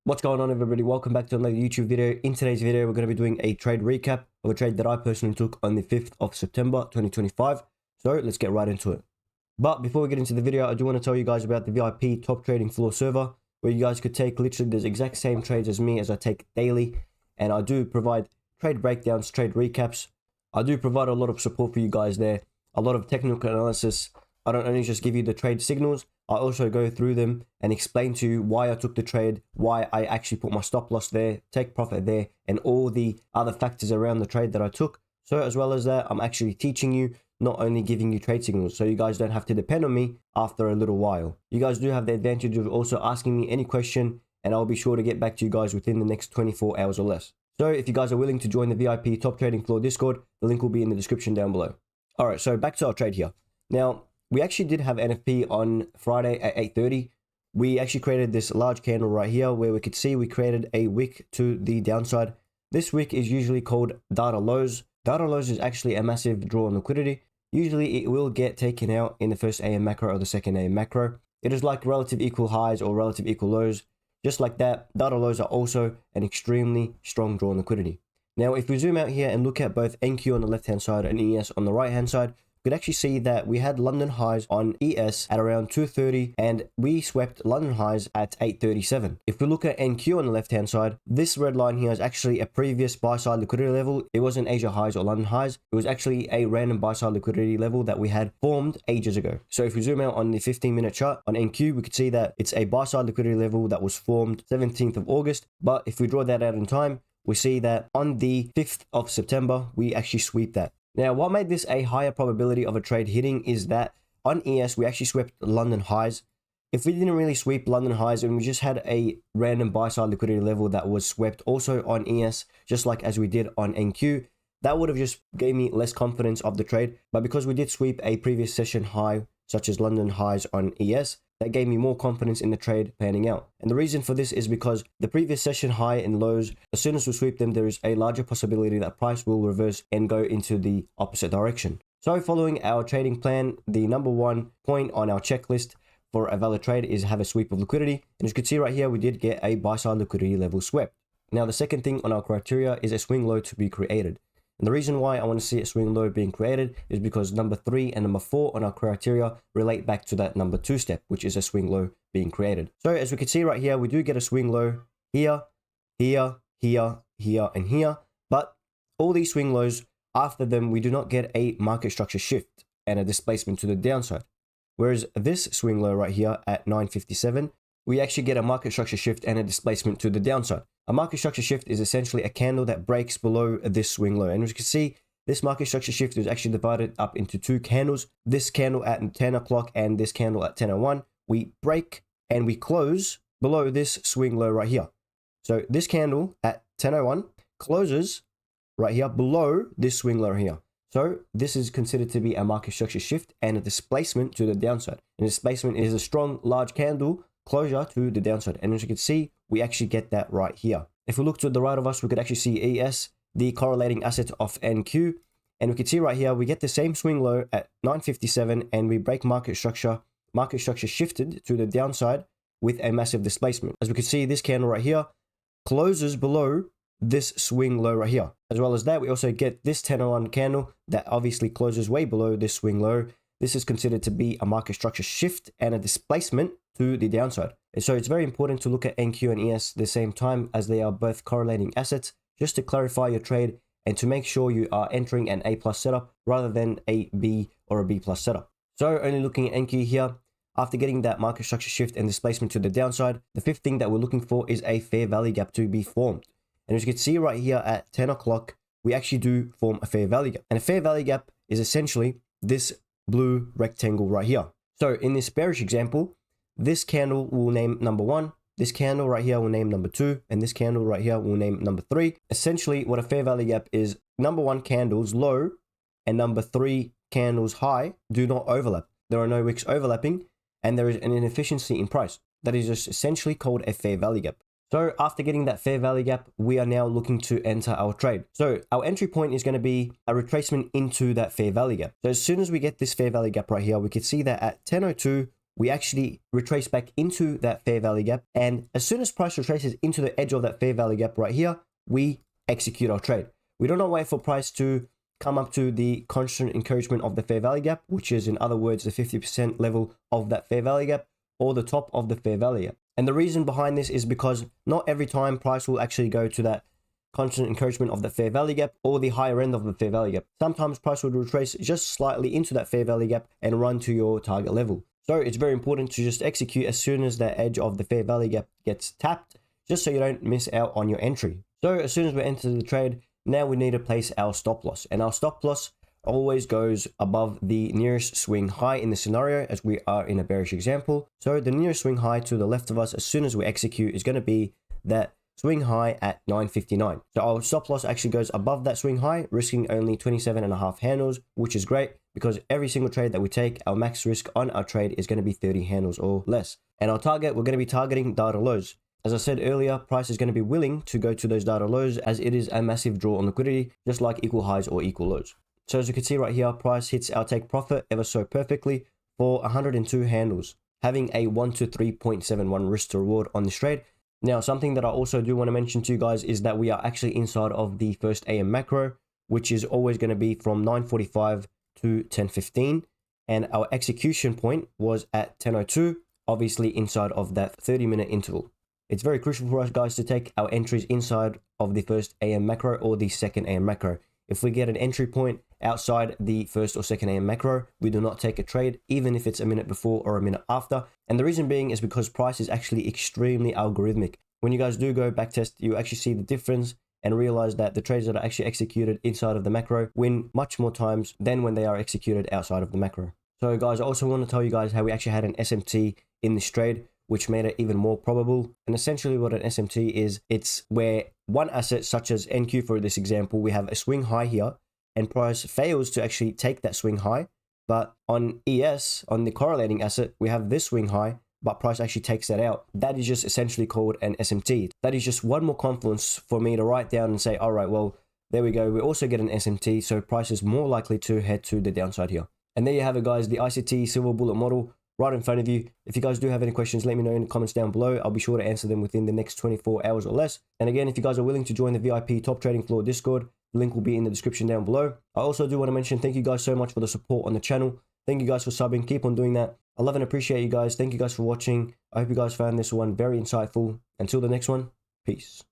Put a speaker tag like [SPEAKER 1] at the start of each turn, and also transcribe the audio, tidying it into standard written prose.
[SPEAKER 1] What's going on, everybody? Welcome back to another YouTube video. In today's video, we're going to be doing a trade recap of a trade that I personally took on the 5th of September 2025. So let's get right into it. But before we get into the video, I do want to tell you guys about the VIP top trading floor server, where you guys could take literally the exact same trades as me as I take daily. And I do provide trade breakdowns, trade recaps. I do provide a lot of support for you guys there, a lot of technical analysis. I don't only just give you the trade signals, I also go through them and explain to you why I took the trade, why I actually put my stop loss there, take profit there, and all the other factors around the trade that I took. So as well as that, I'm actually teaching you, not only giving you trade signals, so you guys don't have to depend on me after a little while. You guys do have the advantage of also asking me any question, and I'll be sure to get back to you guys within the next 24 hours or less. So if you guys are willing to join the VIP Top Trading Floor Discord, the link will be in the description down below. All right, so back to our trade here. Now, we actually did have NFP on Friday at 8:30. We actually created this large candle right here where we could see we created a wick to the downside. This wick is usually called data lows. Data lows is actually a massive draw on liquidity. Usually it will get taken out in the first AM macro or the second AM macro. It is like relative equal highs or relative equal lows. Just like that, data lows are also an extremely strong draw on liquidity. Now, if we zoom out here and look at both NQ on the left-hand side and ES on the right-hand side, we could actually see that we had London highs on ES at around 2:30 and we swept London highs at 8:37. If we look at NQ on the left hand side, this red line here is actually a previous buy side liquidity level. It wasn't Asia highs or London highs. It was actually a random buy side liquidity level that we had formed ages ago. So if we zoom out on the 15-minute chart on NQ, we could see that it's a buy side liquidity level that was formed 17th of August. But if we draw that out in time, we see that on the 5th of September, we actually sweep that. Now, what made this a higher probability of a trade hitting is that on ES, we actually swept London highs. If we didn't really sweep London highs and we just had a random buy side liquidity level that was swept also on ES, just like as we did on NQ, that would have just gave me less confidence of the trade. But because we did sweep a previous session high, such as London highs on ES, that gave me more confidence in the trade panning out. And the reason for this is because the previous session high and lows, as soon as we sweep them, there is a larger possibility that price will reverse and go into the opposite direction. So following our trading plan, the number one point on our checklist for a valid trade is have a sweep of liquidity. And as you can see right here, we did get a buy side liquidity level swept. Now, the second thing on our criteria is a swing low to be created. And the reason why I want to see a swing low being created is because number 3 and number 4 on our criteria relate back to that number 2 step, which is a swing low being created. So as we can see right here, we do get a swing low here, here, here, here, and here. But all these swing lows, after them, we do not get a market structure shift and a displacement to the downside. Whereas this swing low right here at 957, we actually get a market structure shift and a displacement to the downside. A market structure shift is essentially a candle that breaks below this swing low. And as you can see, this market structure shift is actually divided up into two candles. This candle at 10 o'clock and this candle at 10:01. We break and we close below this swing low right here. So this candle at 10:01 closes right here below this swing low here. So this is considered to be a market structure shift and a displacement to the downside. And displacement is a strong, large candle closure to the downside. And as you can see, we actually get that right here. If we look to the right of us, we could actually see ES, the correlating asset of NQ. And we can see right here, we get the same swing low at 957 and we break market structure shifted to the downside with a massive displacement. As we can see, this candle right here closes below this swing low right here. As well as that, we also get this 10:01 candle that obviously closes way below this swing low. This is considered to be a market structure shift and a displacement to the downside. And so it's very important to look at NQ and ES at the same time, as they are both correlating assets, just to clarify your trade and to make sure you are entering an A+ setup rather than a B or a B+ setup. So only looking at NQ here, after getting that market structure shift and displacement to the downside, the fifth thing that we're looking for is a fair value gap to be formed. And as you can see right here at 10 o'clock, we actually do form a fair value gap. And a fair value gap is essentially this blue rectangle right here. So in this bearish example, this candle will name number 1, this candle right here will name number 2, and this candle right here will name number 3. Essentially, what a fair value gap is, number 1 candles low and number 3 candles high do not overlap. There are no wicks overlapping, and there is an inefficiency in price. That is just essentially called a fair value gap. So after getting that fair value gap, we are now looking to enter our trade. So our entry point is going to be a retracement into that fair value gap. So as soon as we get this fair value gap right here, we can see that at 10:02, we actually retrace back into that fair value gap. And as soon as price retraces into the edge of that fair value gap right here, we execute our trade. We do not wait for price to come up to the constant encouragement of the fair value gap, which is in other words, the 50% level of that fair value gap, or the top of the fair value gap. And the reason behind this is because not every time price will actually go to that constant encouragement of the fair value gap or the higher end of the fair value gap. Sometimes price will retrace just slightly into that fair value gap and run to your target level. So it's very important to just execute as soon as the edge of the fair value gap gets tapped, just so you don't miss out on your entry. So as soon as we enter the trade, now we need to place our stop loss, and our stop loss always goes above the nearest swing high in the scenario, as we are in a bearish example. So the nearest swing high to the left of us as soon as we execute is going to be that swing high at 959. So our stop loss actually goes above that swing high, risking only 27.5 handles, which is great because every single trade that we take, our max risk on our trade is going to be 30 handles or less. And our target, we're going to be targeting data lows. As I said earlier, price is going to be willing to go to those data lows as it is a massive draw on liquidity, just like equal highs or equal lows. So as you can see right here, price hits our take profit ever so perfectly for 102 handles, having a 1 to 3.71 risk to reward on this trade. Now, something that I also do want to mention to you guys is that we are actually inside of the first AM macro, which is always going to be from 9:45 to 10:15. And our execution point was at 10:02, obviously inside of that 30-minute interval. It's very crucial for us guys to take our entries inside of the first AM macro or the second AM macro. If we get an entry point outside the first or second AM macro, we do not take a trade, even if it's a minute before or a minute after. And the reason being is because price is actually extremely algorithmic. When you guys do go backtest, you actually see the difference and realize that the trades that are actually executed inside of the macro win much more times than when they are executed outside of the macro. So guys, I also want to tell you guys how we actually had an SMT in this trade, which made it even more probable. And essentially what an SMT is, it's where one asset such as NQ, for this example, we have a swing high here and price fails to actually take that swing high. But on ES, on the correlating asset, we have this swing high, but price actually takes that out. That is just essentially called an SMT. That is just one more confluence for me to write down and say, all right, well, there we go. We also get an SMT, so price is more likely to head to the downside here. And there you have it, guys, the ICT silver bullet model right in front of you. If you guys do have any questions, let me know in the comments down below. I'll be sure to answer them within the next 24 hours or less. And again, if you guys are willing to join the VIP Top Trading Floor Discord, the link will be in the description down below. I also do want to mention, thank you guys so much for the support on the channel. Thank you guys for subbing. Keep on doing that. I love and appreciate you guys. Thank you guys for watching. I hope you guys found this one very insightful. Until the next one, peace.